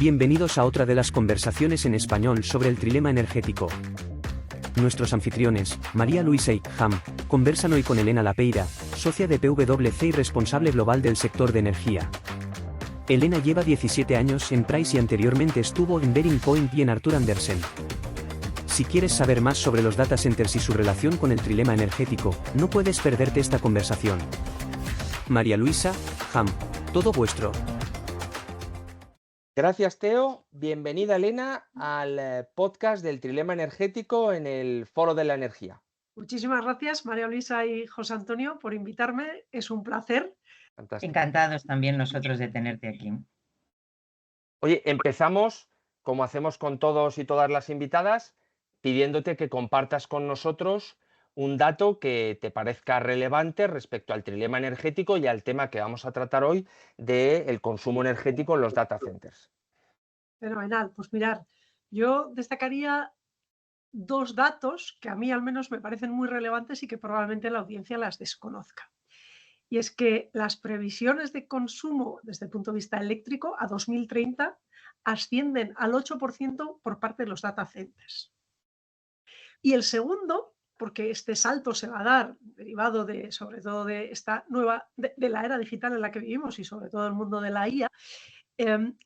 Bienvenidos a otra de las conversaciones en español sobre el trilema energético. Nuestros anfitriones, María Luisa y Ham, conversan hoy con Elena Lapeira, socia de PwC y responsable global del sector de energía. Elena lleva 17 años en Price y anteriormente estuvo en Bearing Point y en Arthur Andersen. Si quieres saber más sobre los data centers y su relación con el trilema energético, no puedes perderte esta conversación. María Luisa, Ham, todo vuestro. Gracias, Teo. Bienvenida, Elena, al podcast del trilema energético en el Foro de la Energía. Muchísimas gracias, María Luisa y José Antonio, por invitarme. Es un placer. Fantástico. Encantados también nosotros de tenerte aquí. Oye, empezamos, como hacemos con todos y todas las invitadas, pidiéndote que compartas con nosotros un dato que te parezca relevante respecto al trilema energético y al tema que vamos a tratar hoy del consumo energético en los data centers. Fenomenal. Pues mirar, yo destacaría dos datos que a mí al menos me parecen muy relevantes y que probablemente la audiencia las desconozca. Y es que las previsiones de consumo desde el punto de vista eléctrico a 2030 ascienden al 8% por parte de los data centers. Y el segundo, porque este salto se va a dar derivado de, sobre todo de esta nueva, de la era digital en la que vivimos y sobre todo el mundo de la IA,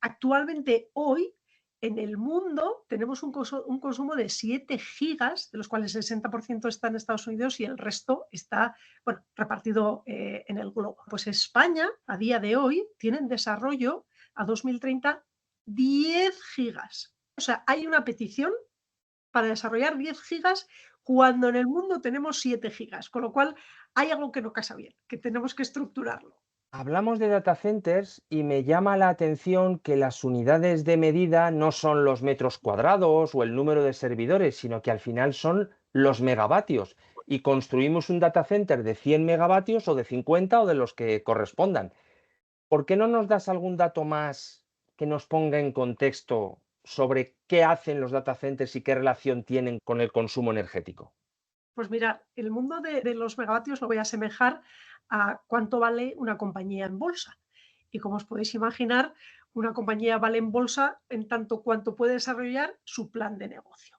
actualmente hoy en el mundo tenemos un consumo de 7 gigas, de los cuales el 60% está en Estados Unidos y el resto está repartido en el globo. Pues España, a día de hoy, tiene en desarrollo a 2030 10 gigas. O sea, hay una petición para desarrollar 10 gigas cuando en el mundo tenemos 7 gigas, con lo cual hay algo que no casa bien, que tenemos que estructurarlo. Hablamos de data centers y me llama la atención que las unidades de medida no son los metros cuadrados o el número de servidores, sino que al final son los megavatios. Y construimos un data center de 100 megavatios o de 50 o de los que correspondan. ¿Por qué no nos das algún dato más que nos ponga en contexto sobre qué hacen los data centers y qué relación tienen con el consumo energético? Pues mira, el mundo de los megavatios lo voy a asemejar a cuánto vale una compañía en bolsa. Y como os podéis imaginar, una compañía vale en bolsa en tanto cuanto puede desarrollar su plan de negocio.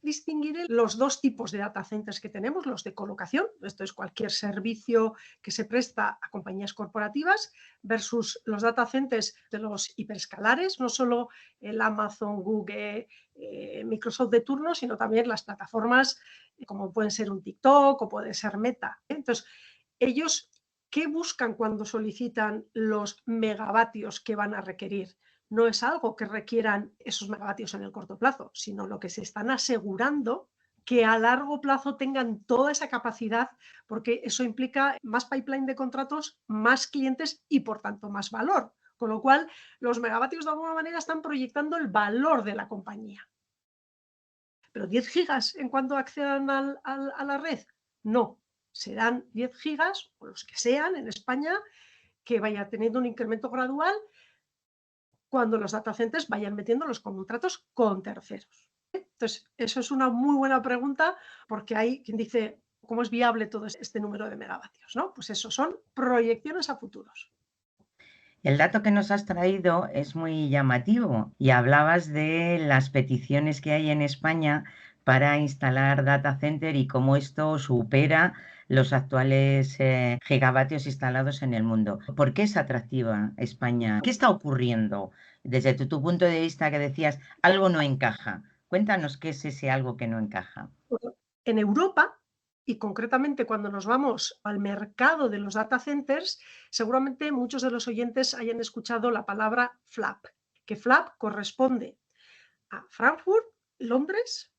Distinguiré los dos tipos de data centers que tenemos, los de colocación, esto es cualquier servicio que se presta a compañías corporativas, versus los data centers de los hiperescalares, no solo el Amazon, Google, Microsoft de turno, sino también las plataformas como pueden ser un TikTok o puede ser Meta. Entonces, ellos, ¿qué buscan cuando solicitan los megavatios que van a requerir? No es algo que requieran esos megavatios en el corto plazo, sino lo que se están asegurando que a largo plazo tengan toda esa capacidad, porque eso implica más pipeline de contratos, más clientes y por tanto más valor. Con lo cual, los megavatios de alguna manera están proyectando el valor de la compañía. ¿Pero 10 gigas en cuanto accedan a la red? No, serán 10 gigas, o los que sean en España, que vaya teniendo un incremento gradual cuando los data centers vayan metiendo los contratos con terceros. Entonces, eso es una muy buena pregunta porque hay quien dice, ¿cómo es viable todo este número de megavatios? ¿No? Pues eso son proyecciones a futuros. El dato que nos has traído es muy llamativo y hablabas de las peticiones que hay en España para instalar data center y cómo esto supera los actuales gigavatios instalados en el mundo. ¿Por qué es atractiva España? ¿Qué está ocurriendo? Desde tu punto de vista que decías, algo no encaja. Cuéntanos qué es ese algo que no encaja. En Europa, y concretamente cuando nos vamos al mercado de los data centers, seguramente muchos de los oyentes hayan escuchado la palabra FLAP, que FLAP corresponde a Frankfurt, Londres,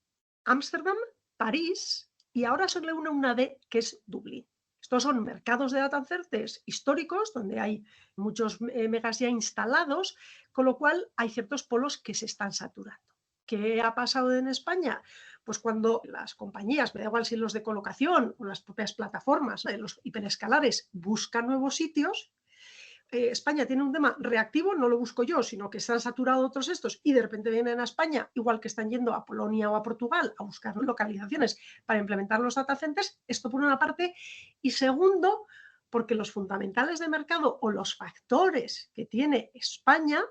Ámsterdam, París y ahora se le une una D que es Dublín. Estos son mercados de data centers históricos donde hay muchos megas ya instalados, con lo cual hay ciertos polos que se están saturando. ¿Qué ha pasado en España? Pues cuando las compañías, me da igual si los de colocación o las propias plataformas de los hiperescalares buscan nuevos sitios, España tiene un tema reactivo, no lo busco yo, sino que están saturados otros estos y de repente vienen a España, igual que están yendo a Polonia o a Portugal a buscar localizaciones para implementar los data centers, esto por una parte. Y segundo, porque los fundamentales de mercado o los factores que tiene España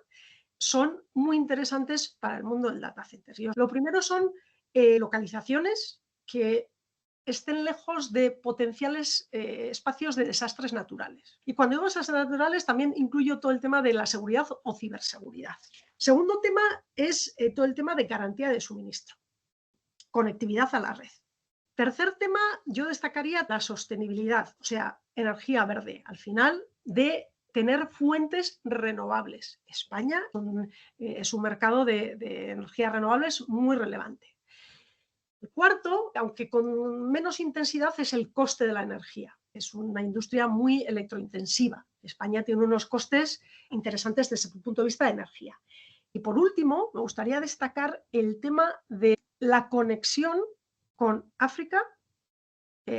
son muy interesantes para el mundo del data center. Lo primero son localizaciones que estén lejos de potenciales espacios de desastres naturales. Y cuando digo desastres naturales también incluyo todo el tema de la seguridad o ciberseguridad. Segundo tema es todo el tema de garantía de suministro, conectividad a la red. Tercer tema, yo destacaría la sostenibilidad, o sea, energía verde. Al final, de tener fuentes renovables. España es un mercado de energías renovables muy relevante. El cuarto, aunque con menos intensidad, es el coste de la energía. Es una industria muy electrointensiva. España tiene unos costes interesantes desde el punto de vista de energía. Y por último, me gustaría destacar el tema de la conexión con África,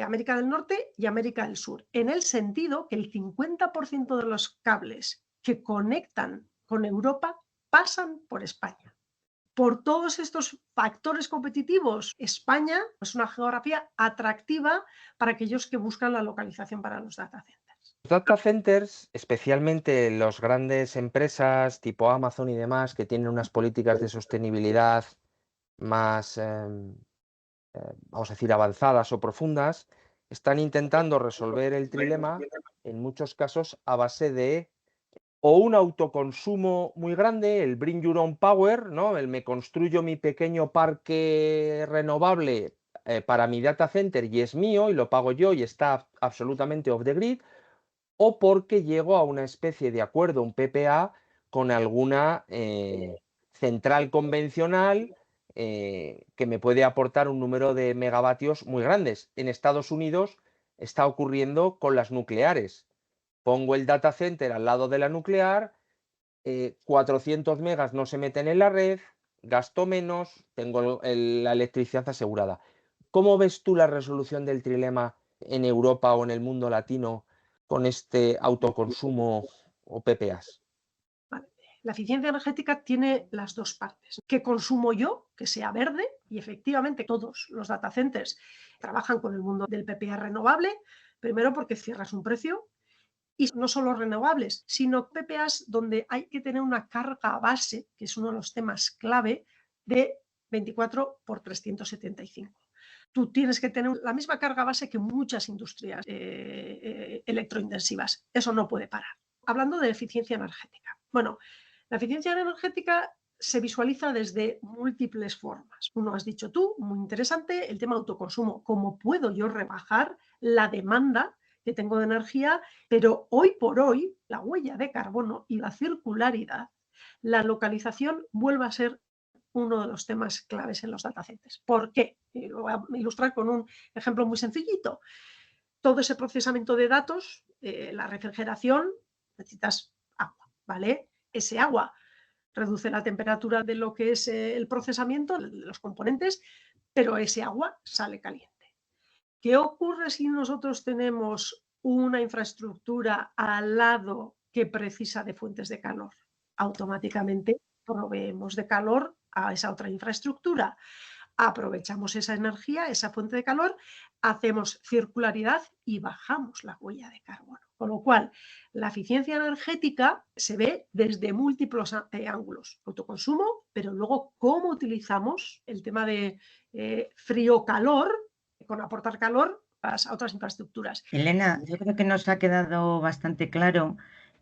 América del Norte y América del Sur, en el sentido que el 50% de los cables que conectan con Europa pasan por España. Por todos estos factores competitivos, España es una geografía atractiva para aquellos que buscan la localización para los data centers. Los data centers, especialmente las grandes empresas tipo Amazon y demás, que tienen unas políticas de sostenibilidad más, vamos a decir, avanzadas o profundas, están intentando resolver el trilema en muchos casos a base de o un autoconsumo muy grande, el Bring Your Own Power, ¿no? El me construyo mi pequeño parque renovable para mi data center y es mío y lo pago yo y está absolutamente off the grid, o porque llego a una especie de acuerdo, un PPA, con alguna central convencional que me puede aportar un número de megavatios muy grandes. En Estados Unidos está ocurriendo con las nucleares. Pongo el data center al lado de la nuclear, 400 megas no se meten en la red, gasto menos, tengo la electricidad asegurada. ¿Cómo ves tú la resolución del trilema en Europa o en el mundo latino con este autoconsumo o PPAs? La eficiencia energética tiene las dos partes. ¿Qué consumo yo? Que sea verde, y efectivamente todos los data centers trabajan con el mundo del PPA renovable, primero porque cierras un precio, y no solo renovables, sino PPAs donde hay que tener una carga base, que es uno de los temas clave, de 24 por 375. Tú tienes que tener la misma carga base que muchas industrias electrointensivas. Eso no puede parar. Hablando de eficiencia energética. Bueno, la eficiencia energética se visualiza desde múltiples formas. Uno has dicho tú, muy interesante, el tema autoconsumo. ¿Cómo puedo yo rebajar la demanda que tengo de energía? Pero hoy por hoy, la huella de carbono y la circularidad, la localización vuelve a ser uno de los temas claves en los data centers. ¿Por qué? Y lo voy a ilustrar con un ejemplo muy sencillito. Todo ese procesamiento de datos, la refrigeración, necesitas agua, ¿vale? Ese agua reduce la temperatura de lo que es el procesamiento, de los componentes, pero ese agua sale caliente. ¿Qué ocurre si nosotros tenemos una infraestructura al lado que precisa de fuentes de calor? Automáticamente proveemos de calor a esa otra infraestructura. Aprovechamos esa energía, esa fuente de calor, hacemos circularidad y bajamos la huella de carbono. Con lo cual, la eficiencia energética se ve desde múltiples ángulos. Autoconsumo, pero luego cómo utilizamos el tema de frío-calor, con aportar calor a otras infraestructuras. Elena, yo creo que nos ha quedado bastante claro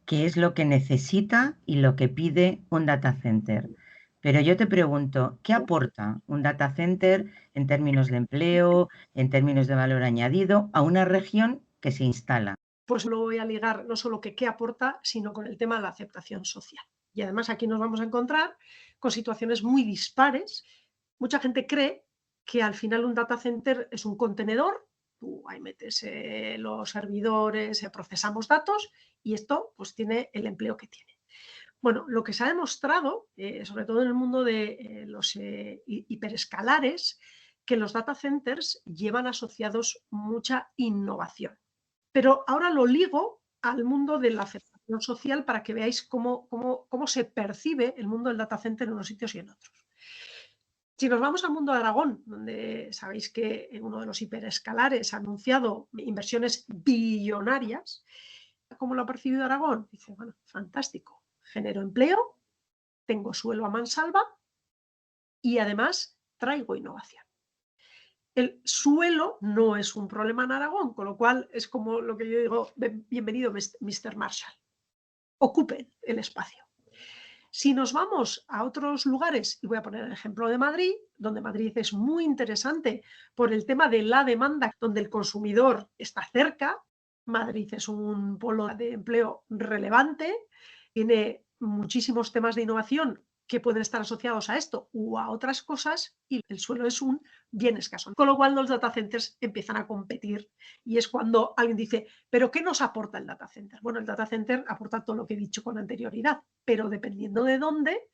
qué es lo que necesita y lo que pide un data center. Pero yo te pregunto, ¿qué aporta un data center en términos de empleo, en términos de valor añadido a una región que se instala? Pues lo voy a ligar no solo que qué aporta, sino con el tema de la aceptación social. Y además aquí nos vamos a encontrar con situaciones muy dispares. Mucha gente cree que al final un data center es un contenedor, tú ahí metes los servidores, procesamos datos y esto pues tiene el empleo que tiene. Bueno, lo que se ha demostrado, sobre todo en el mundo de los hiperescalares, que los data centers llevan asociados mucha innovación. Pero ahora lo ligo al mundo de la aceptación social para que veáis cómo se percibe el mundo del data center en unos sitios y en otros. Si nos vamos al mundo de Aragón, donde sabéis que uno de los hiperescalares ha anunciado inversiones billonarias, ¿cómo lo ha percibido Aragón? Dice, bueno, fantástico, genero empleo, tengo suelo a mansalva y además traigo innovación. El suelo no es un problema en Aragón, con lo cual es como lo que yo digo, bienvenido Mr. Marshall, ocupen el espacio. Si nos vamos a otros lugares, y voy a poner el ejemplo de Madrid, donde Madrid es muy interesante por el tema de la demanda, donde el consumidor está cerca. Madrid es un polo de empleo relevante, tiene muchísimos temas de innovación que pueden estar asociados a esto u a otras cosas, y el suelo es un bien escaso. Con lo cual los data centers empiezan a competir y es cuando alguien dice, ¿pero qué nos aporta el data center? Bueno, el data center aporta todo lo que he dicho con anterioridad, pero dependiendo de dónde,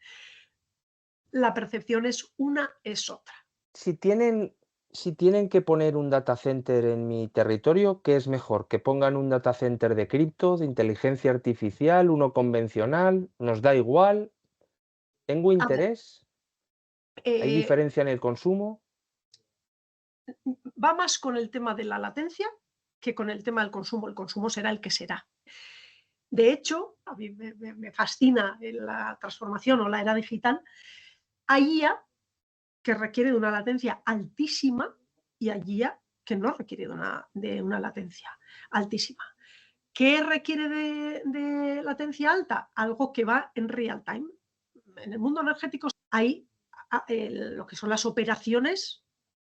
la percepción es una, es otra. Si tienen que poner un data center en mi territorio, ¿qué es mejor? ¿Que pongan un data center de cripto, de inteligencia artificial, uno convencional? ¿Nos da igual? ¿Tengo A ver, interés? ¿Hay diferencia en el consumo? va más con el tema de la latencia que con el tema del consumo. El consumo será el que será. De hecho, a mí me fascina la transformación o la era digital. Hay IA que requiere de una latencia altísima y hay IA que no requiere de una latencia altísima. ¿Qué requiere de latencia alta? Algo que va en real time. En el mundo energético hay lo que son las operaciones,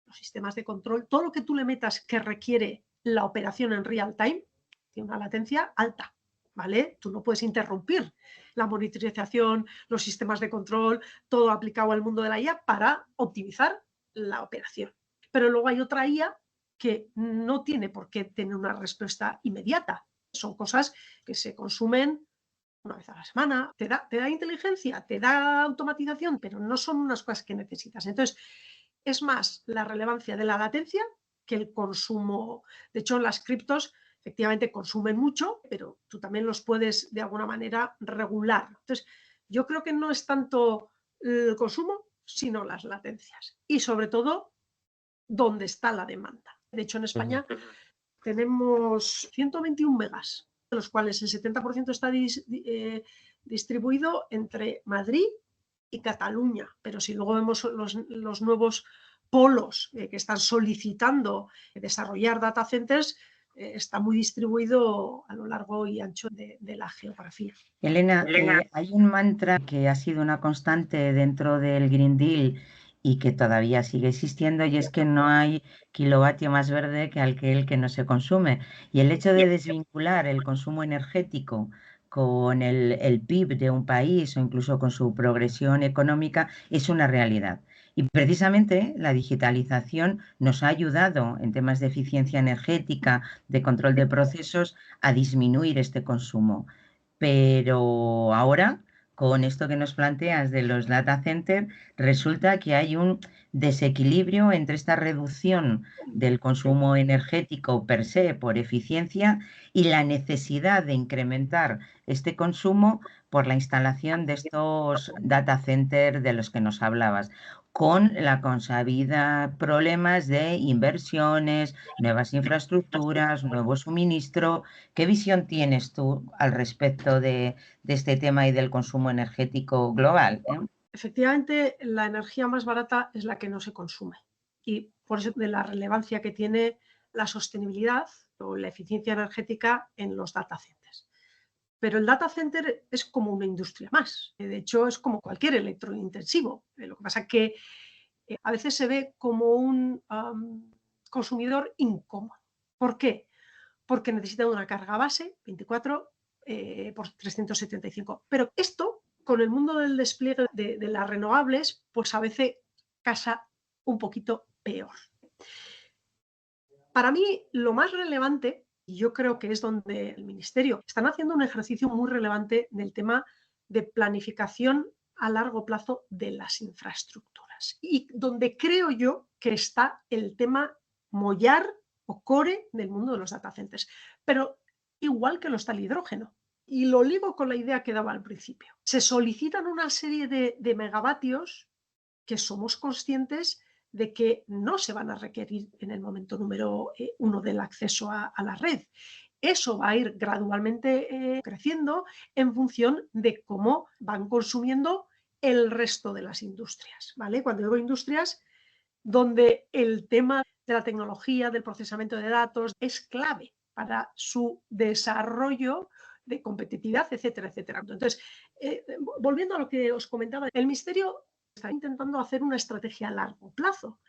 los sistemas de control, todo lo que tú le metas que requiere la operación en real time tiene una latencia alta, ¿vale? Tú no puedes interrumpir la monitorización, los sistemas de control, todo aplicado al mundo de la IA para optimizar la operación. Pero luego hay otra IA que no tiene por qué tener una respuesta inmediata. Son cosas que se consumen una vez a la semana, te da inteligencia, te da automatización, pero no son unas cosas que necesitas. Entonces, es más la relevancia de la latencia que el consumo. De hecho, las criptos efectivamente consumen mucho, pero tú también los puedes de alguna manera regular. Entonces, yo creo que no es tanto el consumo, sino las latencias. Y sobre todo, dónde está la demanda. De hecho, en España tenemos 121 megas, de los cuales el 70% está distribuido entre Madrid y Cataluña. Pero si luego vemos los nuevos polos que están solicitando desarrollar data centers, está muy distribuido a lo largo y ancho de la geografía. Elena, hay un mantra que ha sido una constante dentro del Green Deal y que todavía sigue existiendo, y es que no hay kilovatio más verde que aquel que no se consume. Y el hecho de desvincular el consumo energético con el PIB de un país o incluso con su progresión económica es una realidad. Y precisamente la digitalización nos ha ayudado en temas de eficiencia energética, de control de procesos, a disminuir este consumo. Pero ahora, con esto que nos planteas de los data centers, resulta que hay un desequilibrio entre esta reducción del consumo energético per se por eficiencia y la necesidad de incrementar este consumo por la instalación de estos data centers de los que nos hablabas, con la consabida problemas de inversiones, nuevas infraestructuras, nuevo suministro. ¿Qué visión tienes tú al respecto de este tema y del consumo energético global? Efectivamente, la energía más barata es la que no se consume. Y por eso de la relevancia que tiene la sostenibilidad o la eficiencia energética en los data centers. Pero el data center es como una industria más. De hecho, es como cualquier electrointensivo. Lo que pasa es que a veces se ve como un consumidor incómodo. ¿Por qué? Porque necesita una carga base 24 por 375. Pero esto, con el mundo del despliegue de las renovables, pues a veces casa un poquito peor. Para mí, lo más relevante, y yo creo que es donde el Ministerio están haciendo un ejercicio muy relevante del tema de planificación a largo plazo de las infraestructuras. Y donde creo yo que está el tema mollar o core del mundo de los data centers. Pero igual que lo está el hidrógeno. Y lo ligo con la idea que daba al principio. Se solicitan una serie de megavatios que somos conscientes de que no se van a requerir en el momento número 1 del acceso a la red. Eso va a ir gradualmente creciendo en función de cómo van consumiendo el resto de las industrias, ¿vale? Cuando digo industrias, donde el tema de la tecnología, del procesamiento de datos, es clave para su desarrollo de competitividad, etcétera, etcétera. Entonces, volviendo a lo que os comentaba, el Ministerio está intentando hacer una estrategia a largo plazo,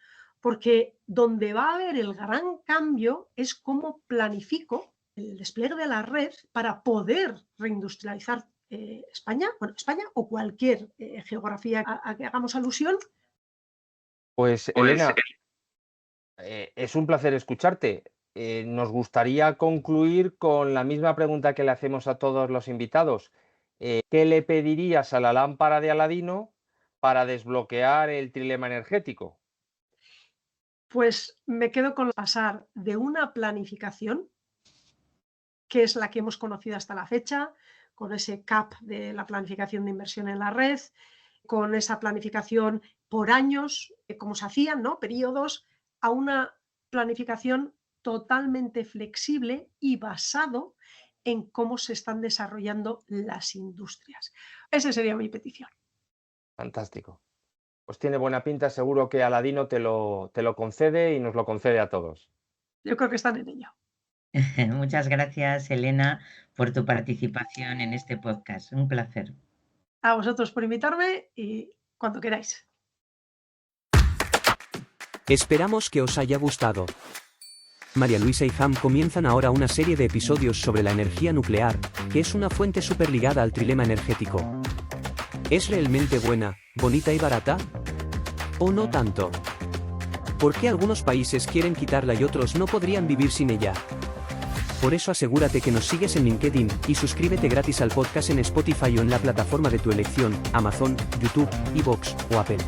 porque donde va a haber el gran cambio es cómo planifico el despliegue de la red para poder reindustrializar España o cualquier geografía a que hagamos alusión. Pues Elena, es un placer escucharte. Nos gustaría concluir con la misma pregunta que le hacemos a todos los invitados. ¿Qué le pedirías a la lámpara de Aladino para desbloquear el trilema energético? Pues me quedo con pasar de una planificación, que es la que hemos conocido hasta la fecha, con ese CAP de la planificación de inversión en la red, con esa planificación por años, como se hacían, ¿no? Periodos, a una planificación totalmente flexible y basado en cómo se están desarrollando las industrias. Esa sería mi petición. Fantástico. Pues tiene buena pinta, seguro que Aladino te lo concede y nos lo concede a todos. Yo creo que están en ello. Muchas gracias, Elena, por tu participación en este podcast. Un placer. A vosotros por invitarme y cuando queráis. Esperamos que os haya gustado. María Luisa y Ham comienzan ahora una serie de episodios sobre la energía nuclear, que es una fuente superligada al trilema energético. ¿Es realmente buena, bonita y barata? ¿O no tanto? ¿Por qué algunos países quieren quitarla y otros no podrían vivir sin ella? Por eso asegúrate que nos sigues en LinkedIn y suscríbete gratis al podcast en Spotify o en la plataforma de tu elección, Amazon, YouTube, iVoox o Apple.